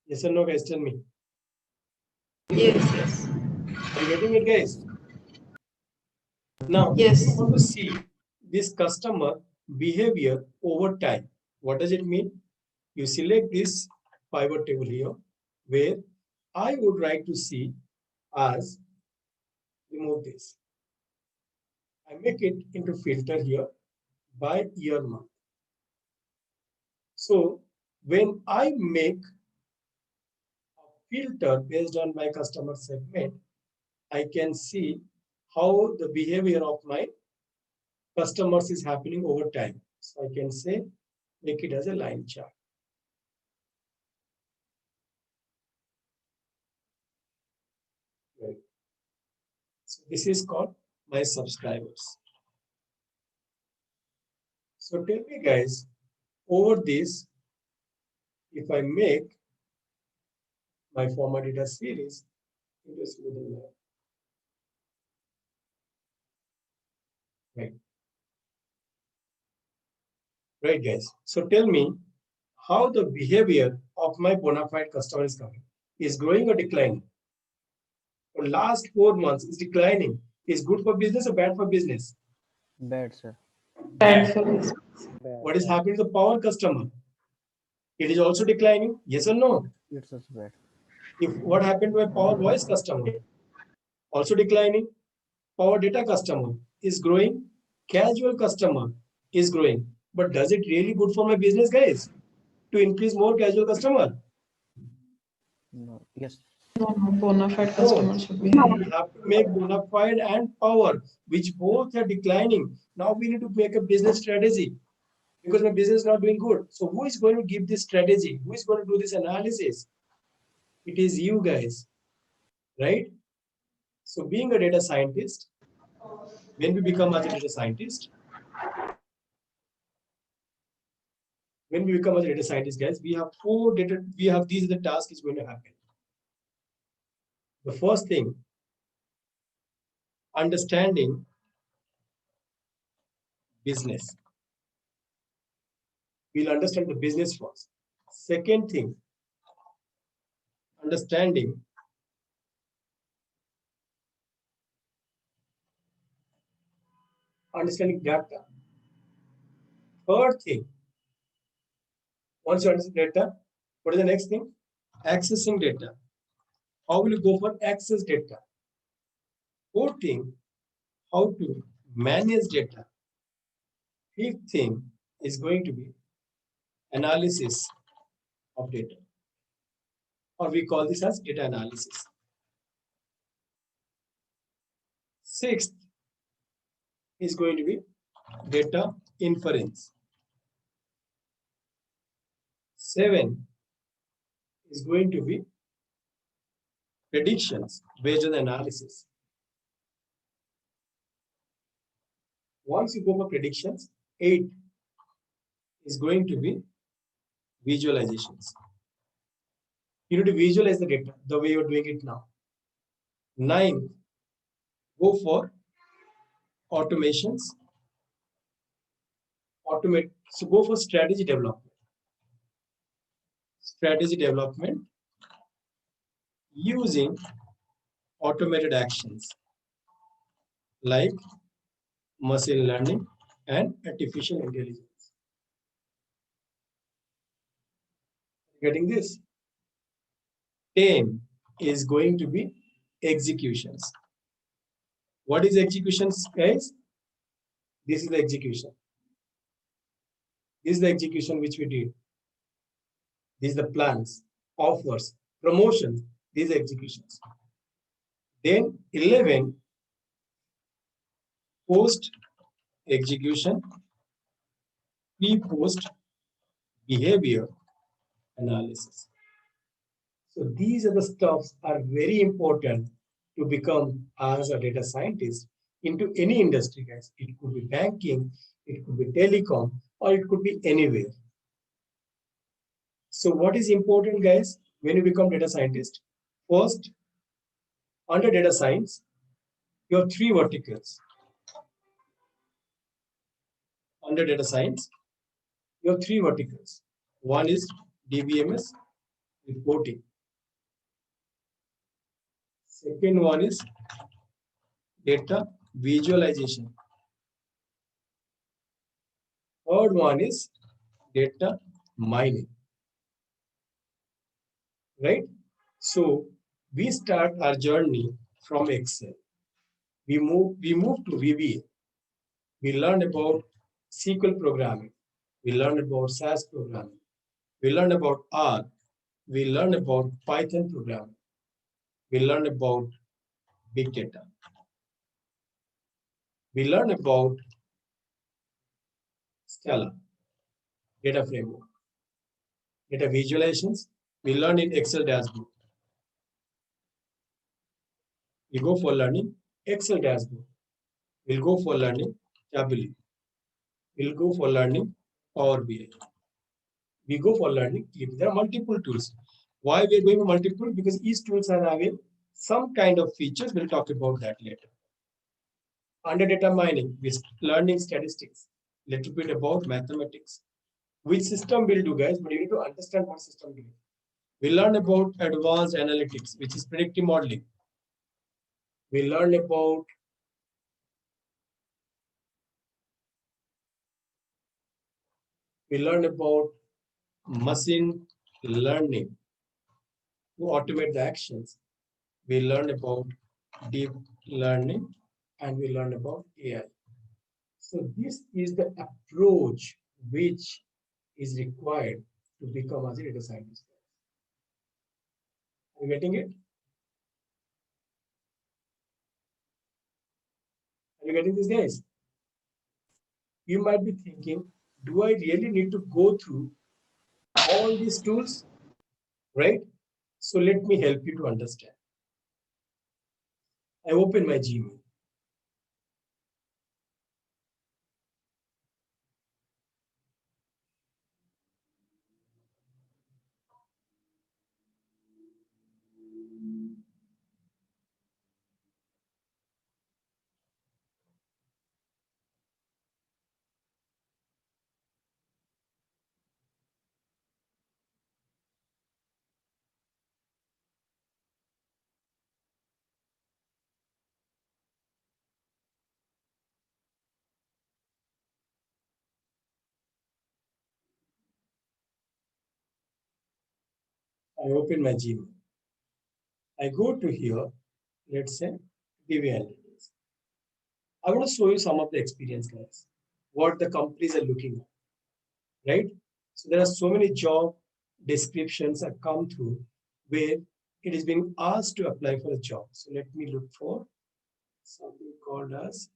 Yes or no, guys? Tell me. Yes. Are you getting it, guys? Now, Yes. we want to see this customer behavior over time. What does it mean? You select this pivot table here, where I would like to see as remove this. I make it into filter here by year month. So when I make a filter based on my customer segment, I can see how the behavior of my customers is happening over time. So I can say, make it as a line chart. Right. So this is called my subscribers. So tell me, guys, over this, if I make my format data series into a smoother line. Right. Right, guys. So tell me how the behavior of my bona fide customer is coming. Is growing or declining? For last 4 months, is declining. Is good for business or bad for business? Bad, sir. Bad for business. What is happening to the power customer? It is also declining. Yes or no? It's also bad. If what happened to my power voice customer? Also declining. Power data customer is growing. Casual customer is growing. But does it really good for my business, guys? To increase more casual customer? No. Yes. No, bona fide No. customers should be We high. have to make bona fide and power, which both are declining. Now we need to make a business strategy because my business is not doing good. So who is going to give this strategy? Who is going to do this analysis? It is you guys, right? So being a data scientist, when we become as a data scientist, guys, we have these are the tasks is going to happen. The first thing, understanding business. We'll understand the business first. Second thing, understanding data. Third thing, once you understand data, what is the next thing? Accessing data. How will you go for access data? Fourth thing, how to manage data. Fifth thing is going to be analysis of data, or we call this as data analysis. Sixth is going to be data inference. 7 is going to be predictions based on analysis. Once you go for predictions, 8 is going to be visualizations. You need to visualize the data the way you're doing it now. 9, go for automations. So go for strategy development. Strategy development using automated actions like machine learning and artificial intelligence. Getting this? 10 is going to be executions. What is executions, guys? This is the execution. This is the execution which we did. These are the plans, offers, promotions. These are executions. Then 11, post execution pre-post behavior analysis. So these are the stuffs are very important to become as a data scientist into any industry, guys. It could be banking, it could be telecom, or it could be anywhere. So what is important, guys, when you become data scientist? First, under data science, you have three verticals. Under data science, you have three verticals. One is DBMS, reporting. Second one is data visualization. Third one is data mining. Right? So we start our journey from Excel. We move to VBA. We learn about SQL programming. We learn about SAS programming. We learn about R. We learn about Python programming. We learn about big data. We learn about Scala, data framework, data visualizations. We learn in Excel dashboard. We go for learning Excel dashboard. We'll go for learning Tableau. We'll go for learning Power BI. We go for learning Clip. There are multiple tools. Why we are going multiple? Because each tools are having some kind of features. We'll talk about that later. Under data mining, we're learning statistics, little bit about mathematics. Which system will do, guys? But you need to understand what system will do. We learn about advanced analytics, which is predictive modeling. We learn about machine learning to automate the actions. We learn about deep learning, and we learn about AI. So this is the approach which is required to become as a data scientist. Are you getting it? Are you getting this, guys? You might be thinking, do I really need to go through all these tools? Right? So let me help you to understand. I open my Gmail. I open my Gmail. I go to here, let's say DB Analytics. I want to show you some of the experience, guys, what the companies are looking at, right? So there are so many job descriptions that come through where it is being asked to apply for a job. So let me look for something called as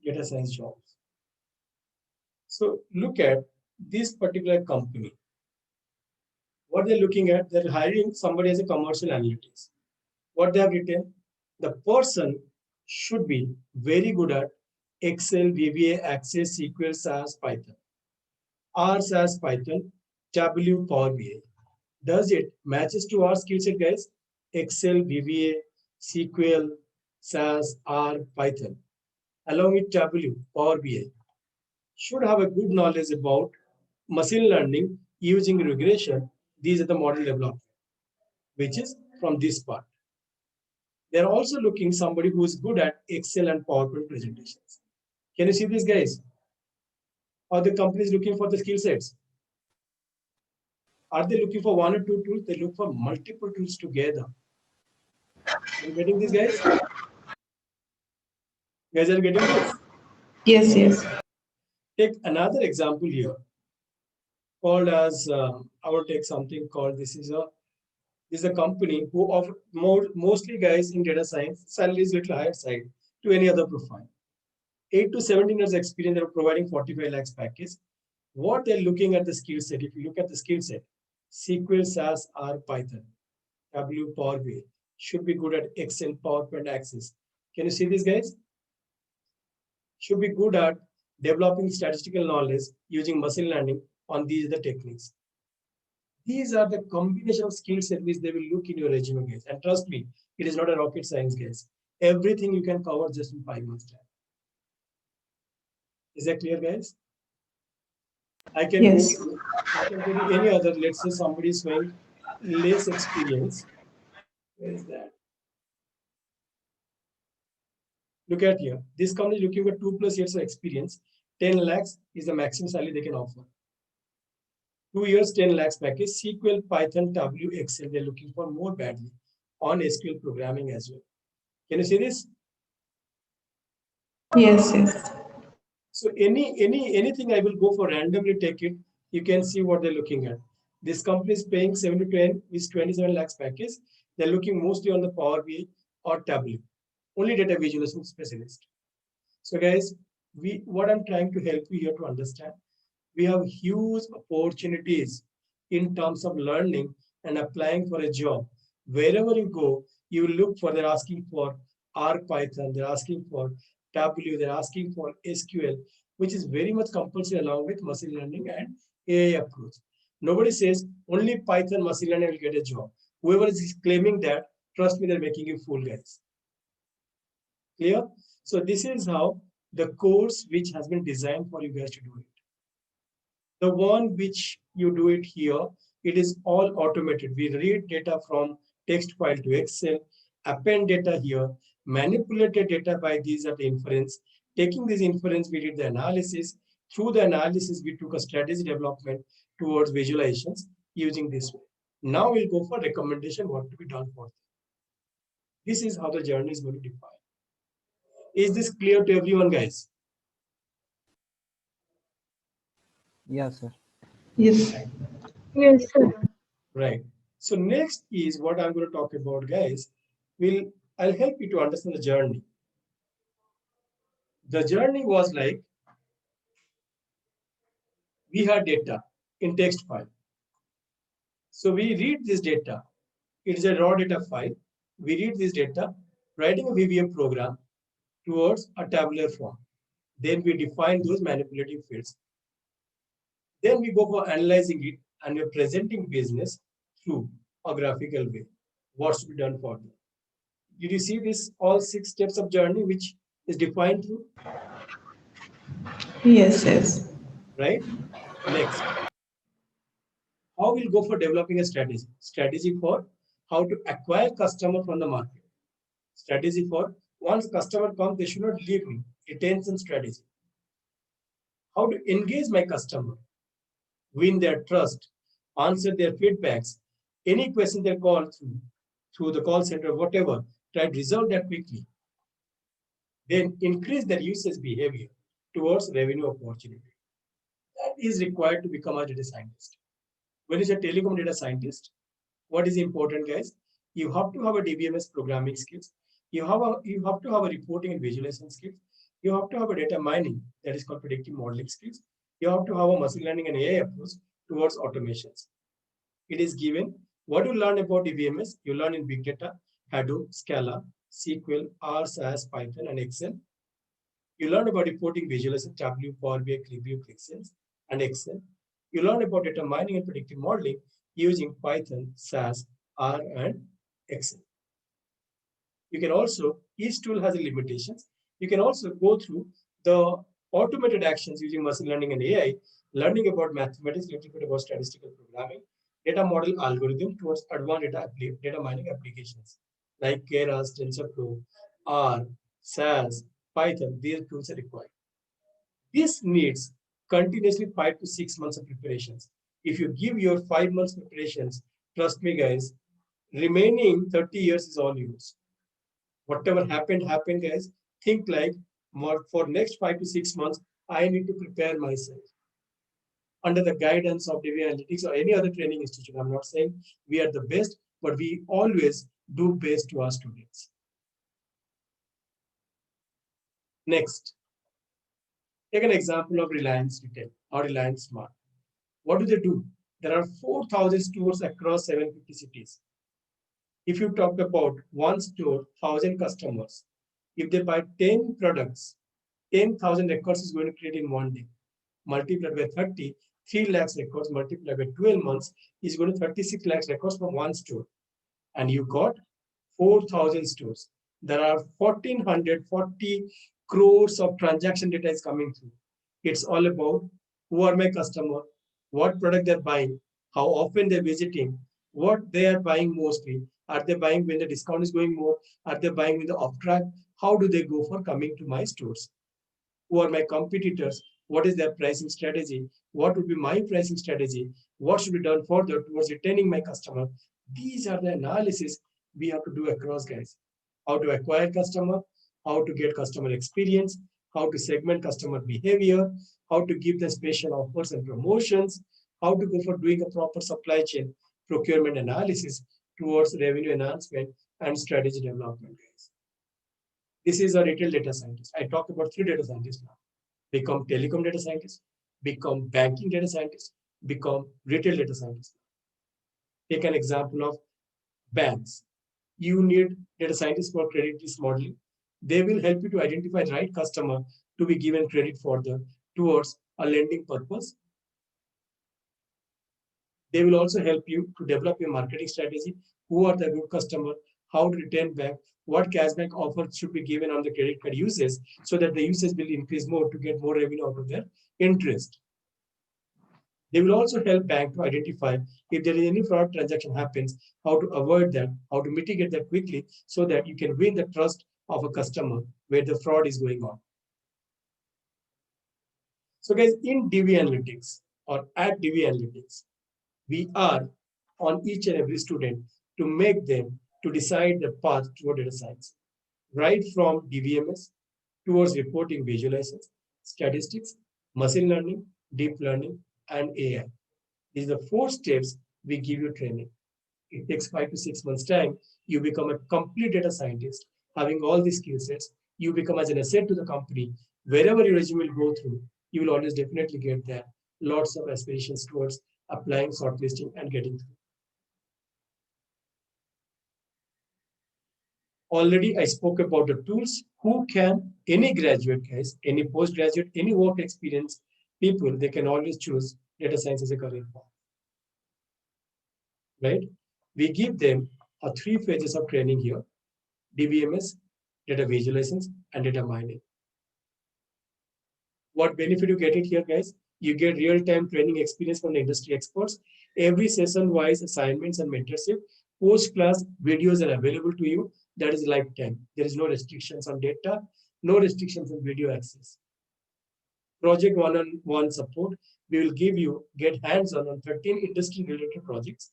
data science jobs. So look at this particular company. What they're looking at, they're hiring somebody as a commercial analytics. What they have written, the person should be very good at Excel, VBA, Access, SQL, SAS, Python. R, SAS, Python, Tableau, Power BI. Does it matches to our skill set, guys? Excel, VBA, SQL, SAS, R, Python. Along with Tableau, Power BI. Should have a good knowledge about machine learning using regression. These are the model development, which is from this part. They're also looking somebody who is good at Excel and PowerPoint presentations. Can you see this, guys? Are the companies looking for the skill sets? Are they looking for one or two tools? They look for multiple tools together. Are you getting this, guys? You guys are getting this? Yes, yes. Take another example here called as, I will take something called, this is a This is a company who offer mostly guys in data science, salary is little higher side to any other profile. 8 to 17 years experience, they're providing 45 lakhs package. What they're looking at the skill set, if you look at the skill set, SQL, SAS, R, Python, W, Power BI, should be good at Excel, PowerPoint, Access. Can you see this, guys? Should be good at developing statistical knowledge using machine learning on these the techniques. These are the combination of skill set which they will look in your resume, guys. And trust me, it is not a rocket science, guys. Everything you can cover just in 5 months time. Is that clear, guys? I can Yes. I can go to any other, let's say somebody is showing less experience. Where is that? Look at here. This company is looking for 2+ years of experience. 10 lakhs is the maximum salary they can offer. 2 years, 10 lakhs package. SQL, Python, W, Excel. They're looking for more badly on SQL programming as well. Can you see this? Yes, yes. So anything I will go for randomly take it. You can see what they're looking at. This company is paying 7 to 10 is 27 lakhs package. They're looking mostly on the Power BI or Tableau, only data visualization specialist. So guys, what I'm trying to help you here to understand, we have huge opportunities in terms of learning and applying for a job. Wherever you go, you will look for, they're asking for R, Python, they're asking for Tableau, they're asking for SQL, which is very much compulsory along with machine learning and AI approach. Nobody says only Python machine learning will get a job. Whoever is claiming that, trust me, they're making you fool, guys. Clear? So this is how the course which has been designed for you guys to do it. The one which you do it here, it is all automated. We read data from text file to Excel, append data here, manipulated data by these are the inference. Taking this inference, we did the analysis. Through the analysis, we took a strategy development towards visualizations using this way. Now we'll go for recommendation, what to be done for them. This is how the journey is going to define. Is this clear to everyone, guys? Yes, sir. Yes. Yes, sir. Right. So next is what I'm going to talk about, guys. I'll help you to understand the journey. The journey was like, we had data in text file. So we read this data. It is a raw data file. We read this data, writing a VBA program towards a tabular form. Then we define those manipulative fields. Then we go for analyzing it and we're presenting business through a graphical way. What's to be done for them? Did you see this all 6 steps of journey which is defined through? Yes, yes. Right? Next. How we'll go for developing a strategy? Strategy for how to acquire customer from the market. Strategy for once customer comes, they should not leave me. Retention strategy. How to engage my customer, win their trust, answer their feedbacks, any question they call through the call center, whatever, try to resolve that quickly. Then increase their usage behavior towards revenue opportunity. That is required to become a data scientist. When is a telecom data scientist? What is important, guys? You have to have a DBMS programming skills. You have to have a reporting and visualization skills. You have to have a data mining, that is called predictive modeling skills. You have to have a machine learning and AI approach towards automations. It is given. What you learn about DBMS, you learn in big data, Hadoop, Scala, SQL, R, SAS, Python, and Excel. You learn about reporting, visualization, Tableau, Power BI, ClickView, ClickSense, and Excel. You learn about data mining and predictive modeling using Python, SAS, R, and Excel. You can also, each tool has limitations. You can also go through the automated actions using machine learning and AI, learning about mathematics, a little bit about statistical programming, data model algorithm towards advanced data mining applications like Keras, TensorFlow, R, SAS, Python. These tools are required. This needs continuously 5 to 6 months of preparations. If you give your 5 months preparations, trust me, guys, remaining 30 years is all yours. Whatever happened, guys. Think like for next 5 to 6 months, I need to prepare myself under the guidance of DV Analytics or any other training institution. I'm not saying we are the best, but we always do best to our students. Next, take an example of Reliance Retail or Reliance Smart. What do? There are 4,000 stores across 750 cities. If you talk about one store, 1,000 customers, if they buy 10 products, 10,000 records is going to create in one day. Multiplied by 30, 3 lakhs records multiplied by 12 months is going to 36 lakhs records from one store. And you got 4,000 stores. There are 1,440 crores of transaction data is coming through. It's all about who are my customer, what product they're buying, how often they're visiting, what they are buying mostly. Are they buying when the discount is going more? Are they buying when the off track? How do they go for coming to my stores? Who are my competitors? What is their pricing strategy? What would be my pricing strategy? What should be done further towards retaining my customer? These are the analysis we have to do across, guys. How to acquire customer, how to get customer experience, how to segment customer behavior, how to give them special offers and promotions, how to go for doing a proper supply chain procurement analysis towards revenue enhancement and strategy development, guys. This is a retail data scientist. I talk about 3 data scientists now. Become telecom data scientist, become banking data scientist, become retail data scientist. Take an example of banks. You need data scientists for credit risk modeling. They will help you to identify the right customer to be given credit for towards a lending purpose. They will also help you to develop your marketing strategy. Who are the good customer? How to retain back? What cashback offers should be given on the credit card uses so that the users will increase more to get more revenue out of their interest. They will also help bank to identify if there is any fraud transaction happens, how to avoid that, how to mitigate that quickly so that you can win the trust of a customer where the fraud is going on. So guys, in DV Analytics or at DV Analytics, we are on each and every student to make them to decide the path toward data science, right from DVMS towards reporting visualizations, statistics, machine learning, deep learning, and AI. These are the 4 steps we give you training. It takes 5 to 6 months time. You become a complete data scientist, having all these skill sets. You become as an asset to the company. Wherever your resume will go through, you will always definitely get there. Lots of aspirations towards applying, shortlisting, and getting through. Already I spoke about the tools. Who can, any graduate guys, any postgraduate, any work experience people, they can always choose data science as a career path. Right? We give them 3 phases of training here: DVMS, data visualizations, and data mining. What benefit you get it here, guys? You get real-time training experience from the industry experts. Every session-wise assignments and mentorship. Post-class videos are available to you. That is lifetime. There is no restrictions on data, no restrictions on video access. Project one-on-one support. We will give you, get hands-on on 13 industry-related projects.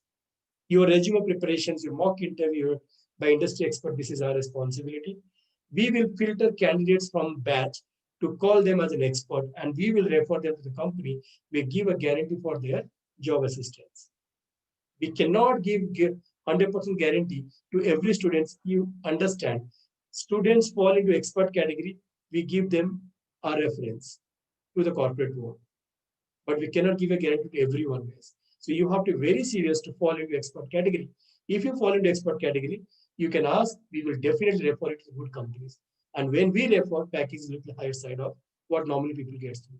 Your resume preparations, your mock interview by industry expert, this is our responsibility. We will filter candidates from batch to call them as an expert, and we will refer them to the company. We give a guarantee for their job assistance. We cannot give 100% guarantee to every student. You understand, students fall into expert category. We give them a reference to the corporate world, but we cannot give a guarantee to everyone else. So you have to be very serious to fall into expert category. If you fall into expert category, you can ask, we will definitely refer it to good companies. And when we refer, package is a little higher side of what normally people get through.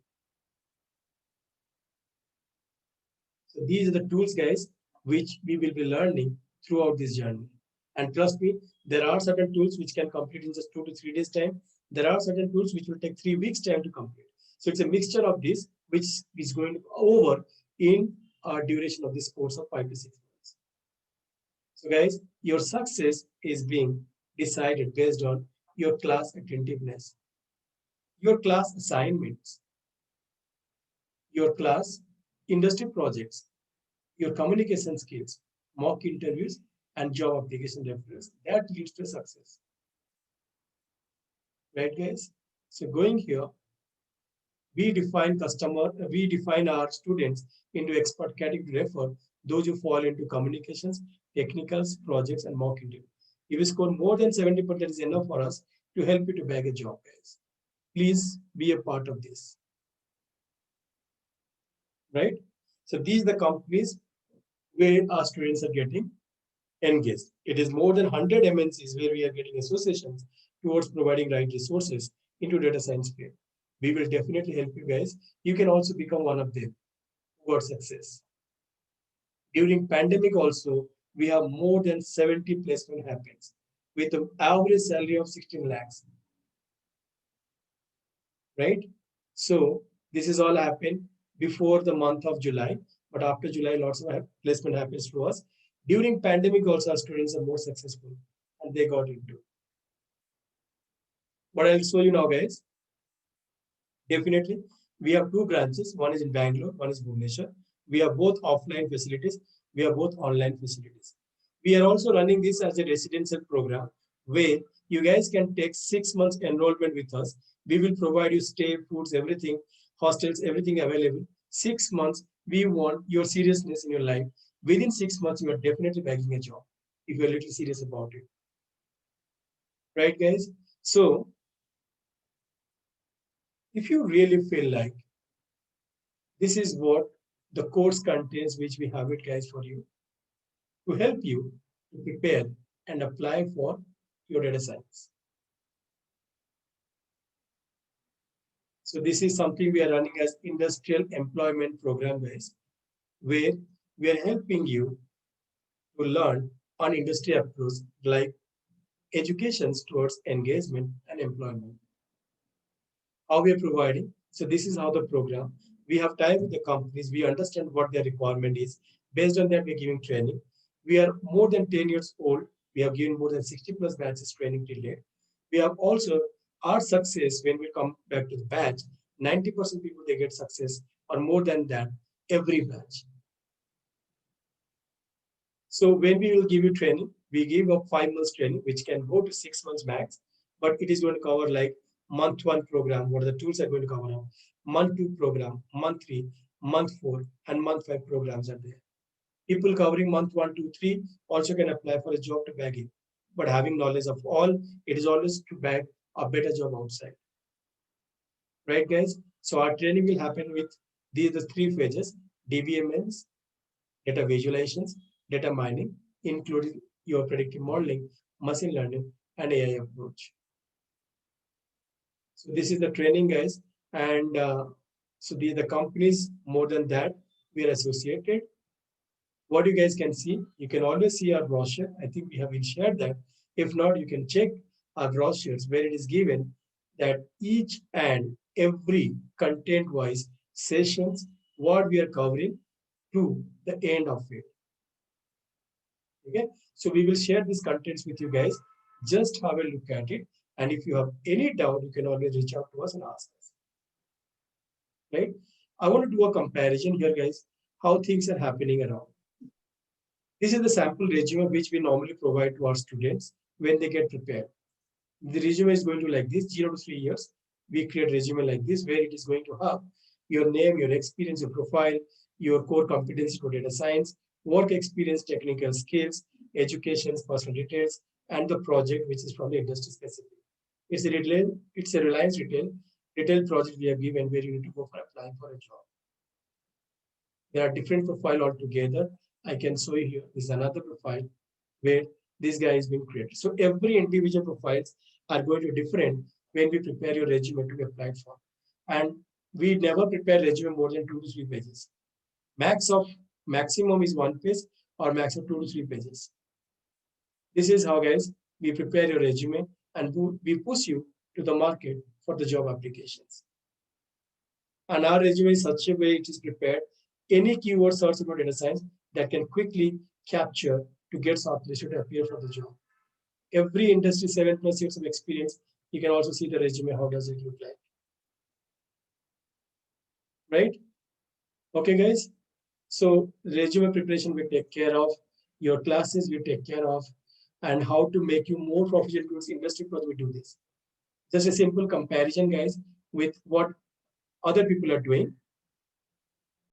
So these are the tools, guys, which we will be learning throughout this journey. And trust me, there are certain tools which can complete in just 2 to 3 days time. There are certain tools which will take 3 weeks time to complete. So it's a mixture of this, which is going over in a duration of this course of 5 to 6 months. So guys, your success is being decided based on your class attentiveness, your class assignments, your class industry projects, your communication skills, mock interviews, and job application reference. That leads to success. Right, guys? So going here, we define our students into expert category refer those who fall into communications, technicals, projects, and mock interview. If you score more than 70%, that is enough for us to help you to bag a job, guys. Please be a part of this. Right? So these are the companies where our students are getting engaged. It is more than 100 MNCs where we are getting associations towards providing right resources into data science field. We will definitely help you guys. You can also become one of them who got success. During pandemic also, we have more than 70 placement happens with an average salary of 16 lakhs. Right? So this is all happened before the month of July, but after July, lots of placement happens to us. During pandemic also, our students are more successful and they got into. What I'll show you now, guys. Definitely, we have two branches. One is in Bangalore, one is Bhubaneswar. We have both offline facilities. We have both online facilities. We are also running this as a residential program where you guys can take 6 months enrollment with us. We will provide you stay, foods, everything, hostels, everything available. 6 months, we want your seriousness in your life. Within 6 months, you are definitely bagging a job if you're a little serious about it. Right, guys? So, if you really feel like this is what the course contains, which we have it, guys, for you, to help you to prepare and apply for your data science. So this is something we are running as industrial employment program, guys, where we are helping you to learn on industry approach like educations towards engagement and employment. How we are providing. So this is how the program. We have time with the companies. We understand what their requirement is. Based on that, we're giving training. We are more than 10 years old. We have given more than 60 plus batches training till date. We have also our success when we come back to the batch. 90% people they get success or more than that every batch. So when we will give you training, we give a 5 months training, which can go to 6 months max, but it is going to cover like month 1 program, what are the tools are going to cover now, month 2 program, month 3, month 4, and month 5 programs are there. People covering month 1, 2, 3 also can apply for a job to bag it. But having knowledge of all, it is always to bag a better job outside. Right, guys? So our training will happen with these the 3 phases: DBMS, data visualizations, data mining, including your predictive modeling, machine learning, and AI approach. So this is the training, guys. And so the companies, more than that, we are associated. What you guys can see, you can always see our brochure. I think we have shared that. If not, you can check our brochures where it is given that each and every content-wise sessions, what we are covering to the end of it. Okay, so we will share these contents with you guys. Just have a look at it. And if you have any doubt, you can always reach out to us and ask us. Right? I want to do a comparison here, guys, how things are happening around. This is the sample resume which we normally provide to our students when they get prepared. The resume is going to like this, 0 to 3 years. We create resume like this, where it is going to have your name, your experience, your profile, your core competency for data science, work experience, technical skills, education, personal details, and the project, which is from the industry specific. It's a Reliance retail project we have given where you need to go for applying for a job. There are different profile altogether. I can show you here. This is another profile where this guy is being created. So every individual profiles are going to be different when we prepare your resume to be applied for. And we never prepare resume more than 2 to 3 pages. Maximum is 1 page or maximum 2 to 3 pages. This is how, guys, we prepare your resume and we push you to the market for the job applications. And our resume is such a way it is prepared. Any keyword search about data science that can quickly capture to get shortlisted to appear for the job. Every industry 7+ years of experience, you can also see the resume, how does it look like. Right? Okay, guys. So resume preparation we take care of, your classes we take care of, and how to make you more proficient towards industry because we do this. Just a simple comparison, guys, with what other people are doing.